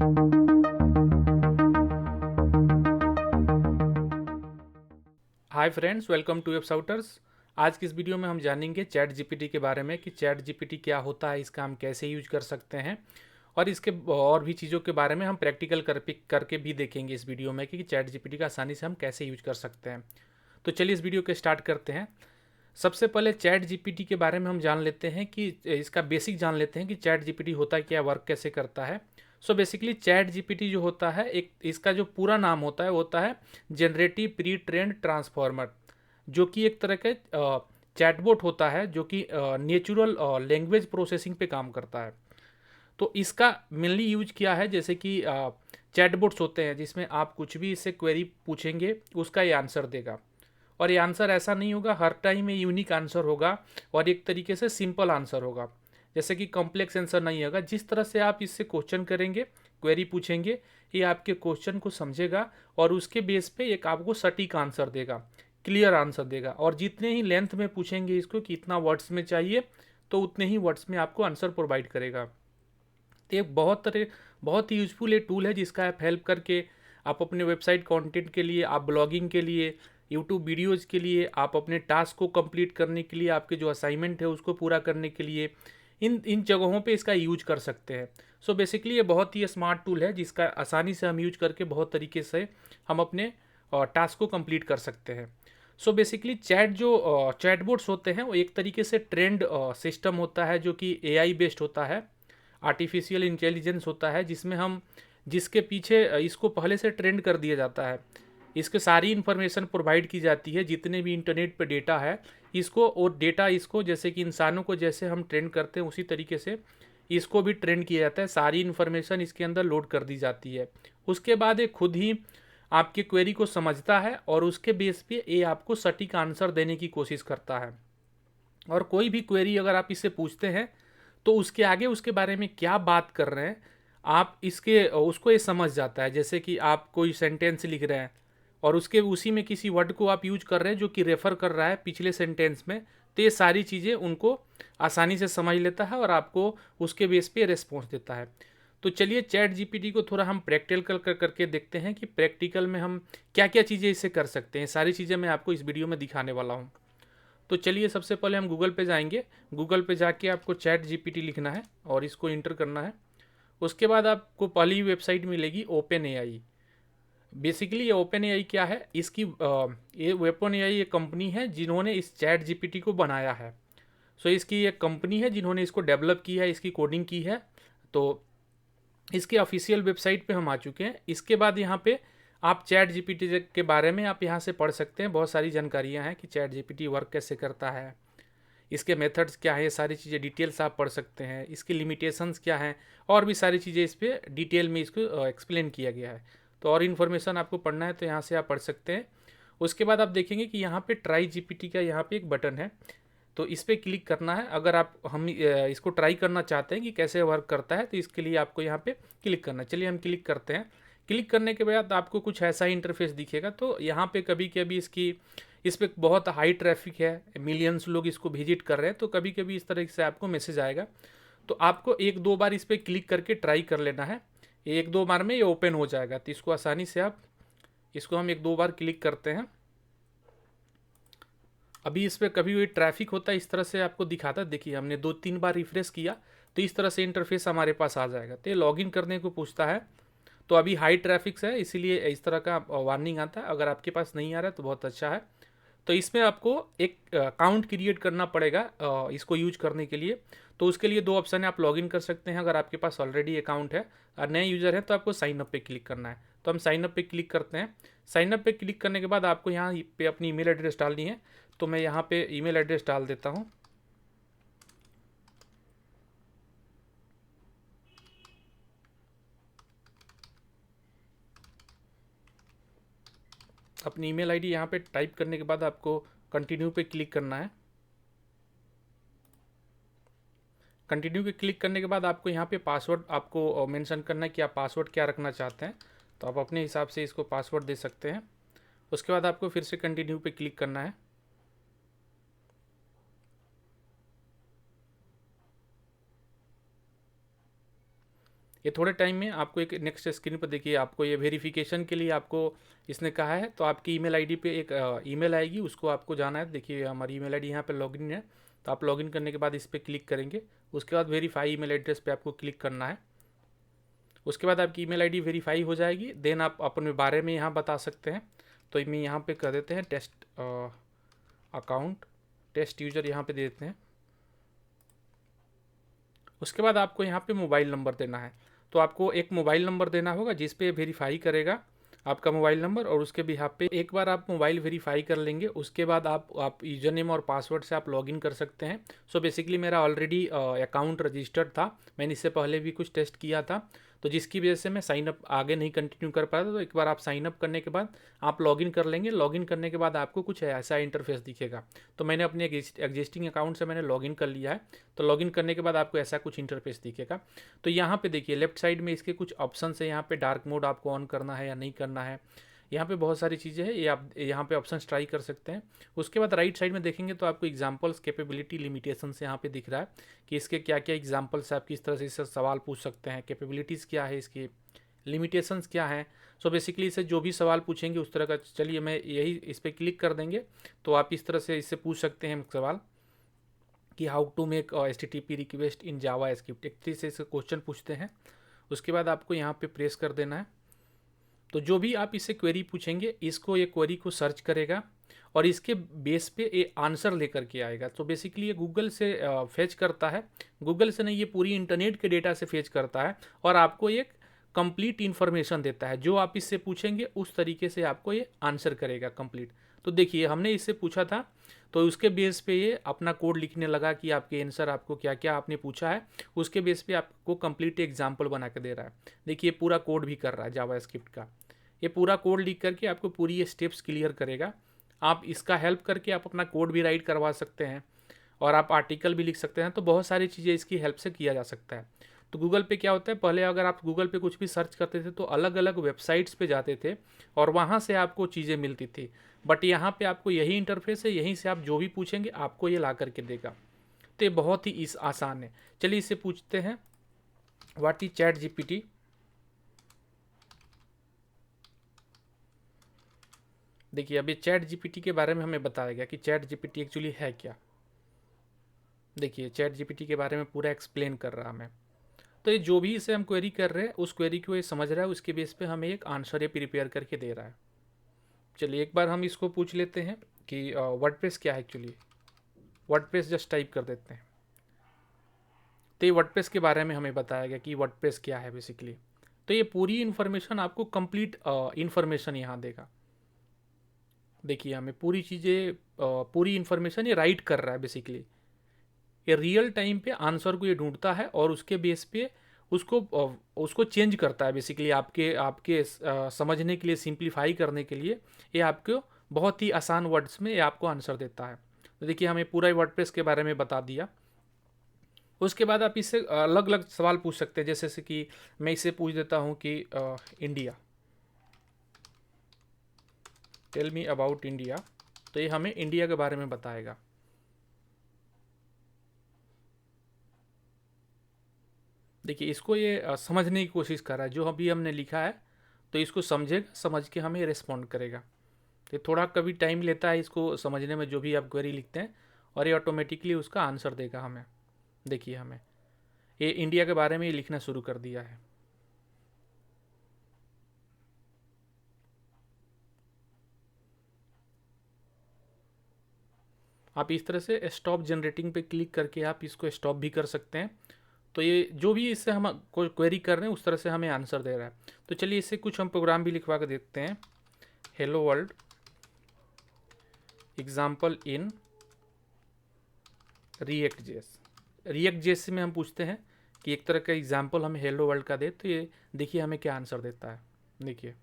Hi friends, welcome to websouters. आज की इस वीडियो में हम जानेंगे चैट जीपीटी के बारे में कि चैट जीपीटी क्या होता है, इसका हम कैसे यूज कर सकते हैं और इसके और भी चीज़ों के बारे में हम प्रैक्टिकल करके भी देखेंगे इस वीडियो में कि चैट जीपीटी का आसानी से हम कैसे यूज कर सकते हैं। तो चलिए इस वीडियो को स्टार्ट करते हैं। सबसे पहले चैट जीपीटी के बारे में हम जान लेते हैं कि इसका बेसिक जान लेते हैं कि चैट जीपीटी होता क्या, वर्क कैसे करता है। सो बेसिकली चैट जीपीटी जो होता है, एक इसका जो पूरा नाम होता है वो होता है जनरेटिव प्री ट्रेन्ड ट्रांसफॉर्मर, जो कि एक तरह के चैटबॉट होता है जो कि नेचुरल लैंग्वेज प्रोसेसिंग पे काम करता है। तो इसका मेनली यूज किया है, जैसे कि चैटबॉट्स होते हैं जिसमें आप कुछ भी इससे क्वेरी पूछेंगे उसका ये आंसर देगा। और ये आंसर ऐसा नहीं होगा हर टाइम में यूनिक आंसर होगा और एक तरीके से सिंपल आंसर होगा, जैसे कि कॉम्प्लेक्स आंसर नहीं होगा। जिस तरह से आप इससे क्वेश्चन करेंगे, क्वेरी पूछेंगे, ये आपके क्वेश्चन को समझेगा और उसके बेस पे एक आपको सटीक आंसर देगा, क्लियर आंसर देगा। और जितने ही लेंथ में पूछेंगे इसको कि इतना वर्ड्स में चाहिए, तो उतने ही वर्ड्स में आपको आंसर प्रोवाइड करेगा। तो एक बहुत ही यूजफुल ये टूल है जिसका आप हेल्प करके आप अपने वेबसाइट कंटेंट के लिए, आप ब्लॉगिंग के लिए, यूट्यूब वीडियोज़ के लिए, आप अपने टास्क को कंप्लीट करने के लिए, आपके जो असाइनमेंट है उसको पूरा करने के लिए इन इन जगहों पे इसका यूज कर सकते हैं। सो बेसिकली ये बहुत ही स्मार्ट टूल है जिसका आसानी से हम यूज करके बहुत तरीके से हम अपने टास्क को कंप्लीट कर सकते हैं। सो बेसिकली चैटबॉट्स होते हैं वो एक तरीके से ट्रेंड सिस्टम होता है जो कि एआई बेस्ड होता है, आर्टिफिशियल इंटेलिजेंस होता है, जिसमें हम जिसके पीछे इसको पहले से ट्रेंड कर दिया जाता है। इसके सारी इन्फॉर्मेशन प्रोवाइड की जाती है, जितने भी इंटरनेट पे डेटा है इसको, और डेटा इसको जैसे कि इंसानों को जैसे हम ट्रेंड करते हैं उसी तरीके से इसको भी ट्रेंड किया जाता है। सारी इन्फॉर्मेशन इसके अंदर लोड कर दी जाती है। उसके बाद ये खुद ही आपकी क्वेरी को समझता है और उसके बेस पे ये आपको सटीक आंसर देने की कोशिश करता है। और कोई भी क्वेरी अगर आप इससे पूछते हैं तो उसके आगे उसके बारे में क्या बात कर रहे हैं आप इसके उसको ये समझ जाता है। जैसे कि आप कोई सेंटेंस लिख रहे हैं और उसके उसी में किसी वर्ड को आप यूज कर रहे हैं जो कि रेफर कर रहा है पिछले सेंटेंस में, तो ये सारी चीज़ें उनको आसानी से समझ लेता है और आपको उसके बेस पे रिस्पॉन्स देता है। तो चलिए चैट जीपीटी को थोड़ा हम प्रैक्टिकल करके देखते हैं कि प्रैक्टिकल में हम क्या क्या चीज़ें इससे कर सकते हैं। सारी चीज़ें मैं आपको इस वीडियो में दिखाने वाला हूँ। तो चलिए सबसे पहले हम गूगल पे जाएंगे। गूगल पे जाके आपको चैट जीपीटी लिखना है और इसको इंटर करना है। उसके बाद आपको पहली वेबसाइट मिलेगी ओपन एआई। बेसिकली ये ओपन एआई क्या है, ये ओपन एआई एक कंपनी है जिन्होंने इस चैट जीपीटी को बनाया है। सो इसकी एक कंपनी है जिन्होंने इसको डेवलप किया है, इसकी कोडिंग की है। तो इसके ऑफिशियल वेबसाइट पे हम आ चुके हैं। इसके बाद यहाँ पे आप चैट जीपीटी के बारे में आप यहाँ से पढ़ सकते हैं। बहुत सारी जानकारियाँ हैं कि चैट जीपीटी वर्क कैसे करता है, इसके मेथड्स क्या है, ये सारी चीज़ें डिटेल्स आप पढ़ सकते हैं। इसकी लिमिटेशंस क्या हैं और भी सारी चीज़ें इस पर डिटेल में इसको एक्सप्लेन किया गया है। तो और इन्फॉर्मेशन आपको पढ़ना है तो यहाँ से आप पढ़ सकते हैं। उसके बाद आप देखेंगे कि यहाँ पे ट्राई जीपीटी का यहाँ पे एक बटन है, तो इस पर क्लिक करना है। अगर हम इसको ट्राई करना चाहते हैं कि कैसे वर्क करता है तो इसके लिए आपको यहाँ पे क्लिक करना है। चलिए हम क्लिक करते हैं। क्लिक करने के बाद आपको कुछ ऐसा ही इंटरफेस दिखेगा। तो यहाँ पे कभी कभी इस पर बहुत हाई ट्रैफिक है, मिलियंस लोग इसको विजिट कर रहे हैं, तो कभी कभी इस तरह से आपको मैसेज आएगा। तो आपको एक दो बार इस पर क्लिक करके ट्राई कर लेना है। एक दो बार में ये ओपन हो जाएगा, तो इसको आसानी से आप इसको हम एक दो बार क्लिक करते हैं। अभी इस पर कभी भी ट्रैफिक होता है इस तरह से आपको दिखाता है। देखिए हमने दो तीन बार रिफ्रेश किया तो इस तरह से इंटरफेस हमारे पास आ जाएगा। तो ये लॉगिन करने को पूछता है। तो अभी हाई ट्रैफिक है इसीलिए इस तरह का वार्निंग आता है। अगर आपके पास नहीं आ रहा है तो बहुत अच्छा है। तो इसमें आपको एक अकाउंट क्रिएट करना पड़ेगा इसको यूज करने के लिए। तो उसके लिए दो ऑप्शन है, आप लॉगिन कर सकते हैं अगर आपके पास ऑलरेडी अकाउंट है, और नए यूज़र है तो आपको साइन अप पे क्लिक करना है। तो हम साइन अप पे क्लिक करते हैं। साइन अप पे क्लिक करने के बाद आपको यहाँ पे अपनी ईमेल एड्रेस डालनी है। तो मैं यहाँ पे ईमेल एड्रेस डाल देता हूँ। अपनी ईमेल आईडी यहाँ पे टाइप करने के बाद आपको कंटिन्यू पे क्लिक करना है। कंटिन्यू पे क्लिक करने के बाद आपको यहाँ पे पासवर्ड आपको मेंशन करना है कि आप पासवर्ड क्या रखना चाहते हैं। तो आप अपने हिसाब से इसको पासवर्ड दे सकते हैं। उसके बाद आपको फिर से कंटिन्यू पे क्लिक करना है। ये थोड़े टाइम में आपको एक नेक्स्ट स्क्रीन पर देखिए, आपको ये वेरिफिकेशन के लिए आपको इसने कहा है, तो आपकी ईमेल आईडी पे एक ईमेल आएगी, उसको आपको जाना है। देखिए हमारी ईमेल आईडी यहाँ पे लॉगिन है, तो आप लॉगिन करने के बाद इस पर क्लिक करेंगे। उसके बाद वेरीफाई ईमेल एड्रेस पे आपको क्लिक करना है। उसके बाद आपकी ईमेल आईडी वेरीफाई हो जाएगी, देन आप अपने बारे में यहाँ बता सकते हैं। तो मैं यहाँ पे कर देते हैं टेस्ट अकाउंट, टेस्ट यूजर यहाँ पे दे देते हैं। उसके बाद आपको यहाँ पे मोबाइल नंबर देना है। तो आपको एक मोबाइल नंबर देना होगा जिस पे वेरीफाई करेगा आपका मोबाइल नंबर, और उसके बिहाफ पे एक बार आप मोबाइल वेरीफाई कर लेंगे, उसके बाद आप यूजर नेम और पासवर्ड से आप लॉगिन कर सकते हैं। सो बेसिकली मेरा ऑलरेडी अकाउंट रजिस्टर्ड था, मैंने इससे पहले भी कुछ टेस्ट किया था, तो जिसकी वजह से मैं साइन अप आगे नहीं कंटिन्यू कर पाया था। तो एक बार आप साइन अप करने के बाद आप लॉगिन कर लेंगे। लॉगिन करने के बाद आपको कुछ ऐसा इंटरफेस दिखेगा। तो मैंने अपने एग्जिस्टिंग अकाउंट से मैंने लॉगिन कर लिया है। तो लॉगिन करने के बाद आपको ऐसा कुछ इंटरफेस दिखेगा। तो यहाँ पे देखिए लेफ्ट साइड में इसके कुछ ऑप्शन है। यहाँ पे डार्क मोड आपको ऑन करना है या नहीं करना है, यहाँ पे बहुत सारी चीज़ें हैं, ये आप यहाँ पे ऑप्शन ट्राई कर सकते हैं। उसके बाद राइट साइड में देखेंगे तो आपको एग्जांपल्स, कैपेबिलिटी, लिमिटेशंस यहाँ पे दिख रहा है कि इसके क्या क्या एग्जांपल्स है, आप किस तरह से इससे सवाल पूछ सकते हैं, कैपेबिलिटीज़ क्या है इसकी, लिमिटेशंस क्या है। सो बेसिकली इससे जो भी सवाल पूछेंगे उस तरह का, चलिए मैं यही इस पर क्लिक कर देंगे तो आप इस तरह से इससे पूछ सकते हैं सवाल कि how to make HTTP request in JavaScript, एक तरह से इससे क्वेश्चन पूछते हैं। उसके बाद आपको यहाँ पे प्रेस कर देना है। तो जो भी आप इससे क्वेरी पूछेंगे, इसको ये क्वेरी को सर्च करेगा और इसके बेस पे ये आंसर लेकर के आएगा। तो बेसिकली ये गूगल से फेच करता है, गूगल से नहीं, ये पूरी इंटरनेट के डेटा से फेच करता है और आपको एक कंप्लीट इन्फॉर्मेशन देता है। जो आप इससे पूछेंगे उस तरीके से आपको ये आंसर करेगा कंप्लीट। तो देखिए हमने इससे पूछा था, तो उसके बेस पे ये अपना कोड लिखने लगा कि आपके आंसर, आपको क्या क्या आपने पूछा है, उसके बेस पे आपको कंप्लीट एग्जाम्पल बना के दे रहा है। देखिए पूरा कोड भी कर रहा है जावा स्क्रिप्ट का। ये पूरा कोड लिख करके आपको पूरी ये स्टेप्स क्लियर करेगा। आप इसका हेल्प करके आप अपना कोड भी राइट करवा सकते हैं और आप आर्टिकल भी लिख सकते हैं। तो बहुत सारी चीज़ें इसकी हेल्प से किया जा सकता है। तो गूगल पे क्या होता है, पहले अगर आप गूगल पे कुछ भी सर्च करते थे तो अलग अलग वेबसाइट्स पे जाते थे और वहाँ से आपको चीज़ें मिलती थी। बट यहाँ पे आपको यही इंटरफेस है, यहीं से आप जो भी पूछेंगे आपको ये ला करके देगा। तो ये बहुत ही आसान है। चलिए इससे पूछते हैं व्हाट इज चैट जीपीटी। देखिए अभी चैट जीपीटी के बारे में हमें बताया गया कि चैट जीपीटी एक्चुअली है क्या। देखिए चैट जीपीटी के बारे में पूरा एक्सप्लेन कर रहा हमें। तो ये जो भी इसे हम क्वेरी कर रहे हैं उस क्वेरी को ये समझ रहा है, उसके बेस पे हमें एक आंसर ये प्रिपेयर करके दे रहा है। चलिए एक बार हम इसको पूछ लेते हैं कि वर्डप्रेस क्या है एक्चुअली। वर्डप्रेस जस्ट टाइप कर देते हैं। तो ये वर्डप्रेस के बारे में हमें बताया गया कि वर्डप्रेस क्या है बेसिकली। तो ये पूरी इन्फॉर्मेशन आपको कंप्लीट इन्फॉर्मेशन यहाँ देगा। देखिए हमें पूरी चीज़ें, पूरी इन्फॉर्मेशन ये राइट कर रहा है बेसिकली। ये रियल टाइम पे आंसर को ये ढूंढता है और उसके बेस पे उसको उसको चेंज करता है बेसिकली आपके आपके समझने के लिए, सिंप्लीफाई करने के लिए ये आपको बहुत ही आसान वर्ड्स में ये आपको आंसर देता है। तो देखिए हमें पूरा वर्डप्रेस के बारे में बता दिया। उसके बाद आप इससे अलग अलग सवाल पूछ सकते हैं, जैसे कि मैं इससे पूछ देता हूँ कि India, tell me about India. तो ये हमें इंडिया के बारे में बताएगा। देखिए इसको ये समझने की कोशिश कर रहा है, जो अभी हमने लिखा है तो इसको समझेगा, समझ के हमें रिस्पॉन्ड करेगा। तो थोड़ा कभी टाइम लेता है इसको समझने में जो भी आप क्वेरी लिखते हैं, और ये ऑटोमेटिकली उसका आंसर देगा हमें। देखिए हमें ये इंडिया के बारे में ये लिखना शुरू कर दिया है। आप इस तरह से स्टॉप जनरेटिंग पे क्लिक करके आप इसको स्टॉप भी कर सकते हैं। तो ये जो भी इससे हम कोई क्वेरी कर रहे हैं उस तरह से हमें आंसर दे रहा है। तो चलिए इससे कुछ हम प्रोग्राम भी लिखवा कर देखते हैं। Hello world example in React JS. React JS में हम पूछते हैं कि एक तरह का एग्जाम्पल हमें हेलो वर्ल्ड का दे, तो ये देखिए हमें क्या आंसर देता है। देखिए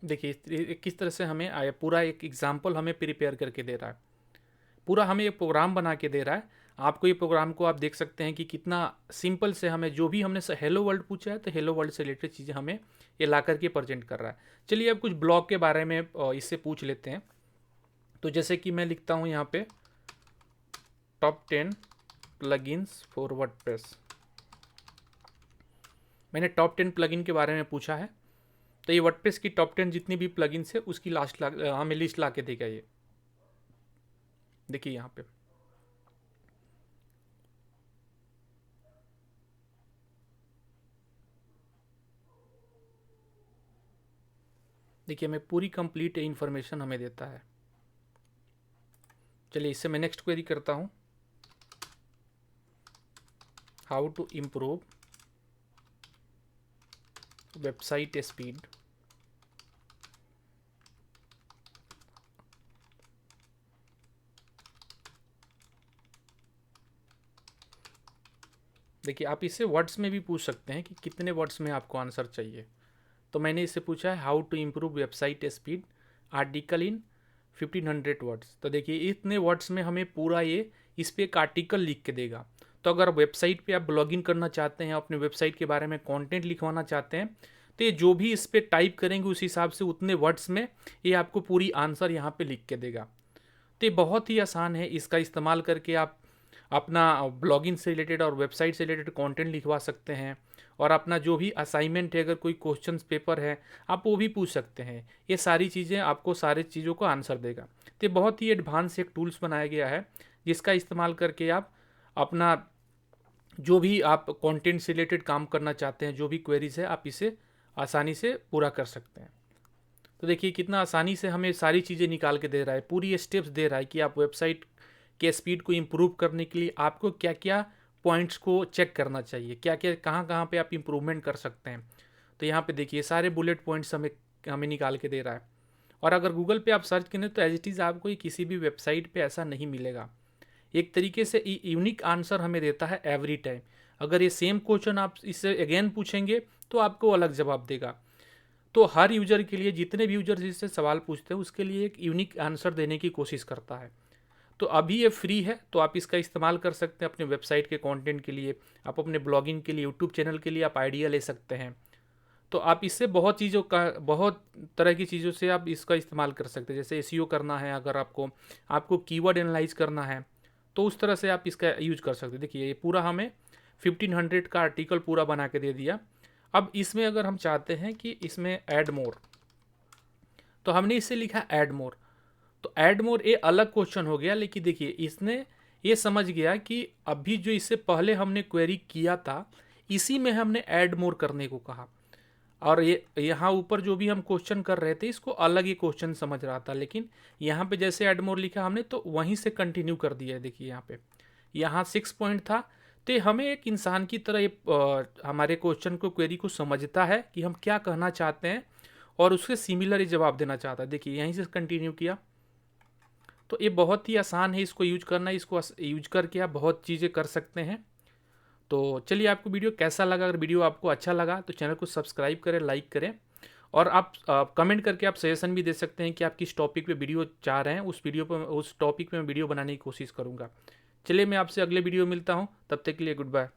देखिए किस तरह से हमें आया, पूरा एक एग्जाम्पल हमें प्रिपेयर करके दे रहा है, पूरा हमें एक प्रोग्राम बना के दे रहा है। आपको ये प्रोग्राम को आप देख सकते हैं कि कितना सिंपल से हमें जो भी हमने हेलो वर्ल्ड पूछा है तो हेलो वर्ल्ड से रिलेटेड चीज़ें हमें ये ला करके प्रेजेंट कर रहा है। चलिए अब कुछ ब्लॉग के बारे में इससे पूछ लेते हैं। तो जैसे कि मैं लिखता हूँ यहाँ पे टॉप 10 प्लगइन्स फॉर वर्डप्रेस। मैंने टॉप 10 प्लगइन के बारे में पूछा है, तो ये वर्डप्रेस की टॉप 10 जितनी भी प्लगइन्स है उसकी हमें लिस्ट ला के देगा। ये देखिए यहाँ पे देखिए हमें पूरी कंप्लीट इंफॉर्मेशन हमें देता है। चलिए इससे मैं नेक्स्ट क्वेरी करता हूँ, how to improve website speed. देखिए आप इससे वर्ड्स में भी पूछ सकते हैं कि कितने वर्ड्स में आपको आंसर चाहिए। तो मैंने इससे पूछा है how to improve website speed article in 1500 words. तो देखिए इतने वर्ड्स में हमें पूरा ये इस पर एक आर्टिकल लिख के देगा। तो अगर वेबसाइट पे आप ब्लॉगिंग करना चाहते हैं, अपने वेबसाइट के बारे में कंटेंट लिखवाना चाहते हैं, तो ये जो भी इस पर टाइप करेंगे उस हिसाब से उतने वर्ड्स में ये आपको पूरी आंसर यहाँ पे लिख के देगा। तो ये बहुत ही आसान है, इसका इस्तेमाल करके आप अपना ब्लॉगिंग से रिलेटेड और वेबसाइट से रिलेटेड कंटेंट लिखवा सकते हैं। और अपना जो भी असाइनमेंट है, अगर कोई क्वेश्चंस पेपर है आप वो भी पूछ सकते हैं। ये सारी चीज़ें आपको सारी चीज़ों को आंसर देगा। तो ये बहुत ही एडवांस एक टूल्स बनाया गया है जिसका इस्तेमाल करके आप अपना जो भी आप कंटेंट से रिलेटेड काम करना चाहते हैं, जो भी क्वेरीज है, आप इसे आसानी से पूरा कर सकते हैं। तो देखिए कितना आसानी से हमें सारी चीज़ें निकाल के दे रहा है, पूरी स्टेप्स दे रहा है कि आप वेबसाइट के स्पीड को इम्प्रूव करने के लिए आपको क्या क्या पॉइंट्स को चेक करना चाहिए, क्या क्या कहाँ कहाँ पे आप इम्प्रूवमेंट कर सकते हैं। तो यहाँ पे देखिए सारे बुलेट पॉइंट्स हमें निकाल के दे रहा है। और अगर गूगल पे आप सर्च करें तो एज इट इज़ आपको ये किसी भी वेबसाइट पे ऐसा नहीं मिलेगा। एक तरीके से यूनिक आंसर हमें देता है एवरी टाइम। अगर ये सेम क्वेश्चन आप इससे अगेन पूछेंगे तो आपको अलग जवाब देगा। तो हर यूजर के लिए, जितने भी यूजर इससे सवाल पूछते हैं उसके लिए एक यूनिक आंसर देने की कोशिश करता है। तो अभी ये फ्री है, तो आप इसका इस्तेमाल कर सकते हैं अपने वेबसाइट के कंटेंट के लिए, आप अपने ब्लॉगिंग के लिए, यूट्यूब चैनल के लिए आप आइडिया ले सकते हैं। तो आप इससे बहुत तरह की चीज़ों से आप इसका इस्तेमाल कर सकते हैं। जैसे एसईओ करना है, अगर आपको कीवर्ड एनालाइज करना है तो उस तरह से आप इसका यूज कर सकते हैं। देखिए ये पूरा हमें 1500 का आर्टिकल पूरा बना के दे दिया। अब इसमें अगर हम चाहते हैं कि इसमें ऐड मोर, तो हमने इससे लिखा ऐड मोर। तो ऐड मोर ये अलग क्वेश्चन हो गया, लेकिन देखिए इसने ये समझ गया कि अभी जो इससे पहले हमने क्वेरी किया था इसी में हमने ऐड मोर करने को कहा, और ये यहाँ ऊपर जो भी हम क्वेश्चन कर रहे थे इसको अलग ही क्वेश्चन समझ रहा था, लेकिन यहाँ पे जैसे ऐड मोर लिखा हमने तो वहीं से कंटिन्यू कर दिया है। देखिए यहाँ पे 6 पॉइंट था, तो ये हमें एक इंसान की तरह हमारे क्वेश्चन को, क्वेरी को समझता है कि हम क्या कहना चाहते हैं और उसके सिमिलर ही जवाब देना चाहता है। देखिए यहीं से कंटिन्यू किया। तो ये बहुत ही आसान है इसको यूज करना, इसको यूज करके आप बहुत चीज़ें कर सकते हैं। तो चलिए आपको वीडियो कैसा लगा, अगर वीडियो आपको अच्छा लगा तो चैनल को सब्सक्राइब करें, लाइक करें, और आप कमेंट करके आप सजेशन भी दे सकते हैं कि आप किस टॉपिक पे वीडियो चाह रहे हैं। उस टॉपिक पे मैं वीडियो बनाने की कोशिश करूँगा। चलिए मैं आपसे अगले वीडियो मिलता हूँ, तब तक के लिए गुड बाय।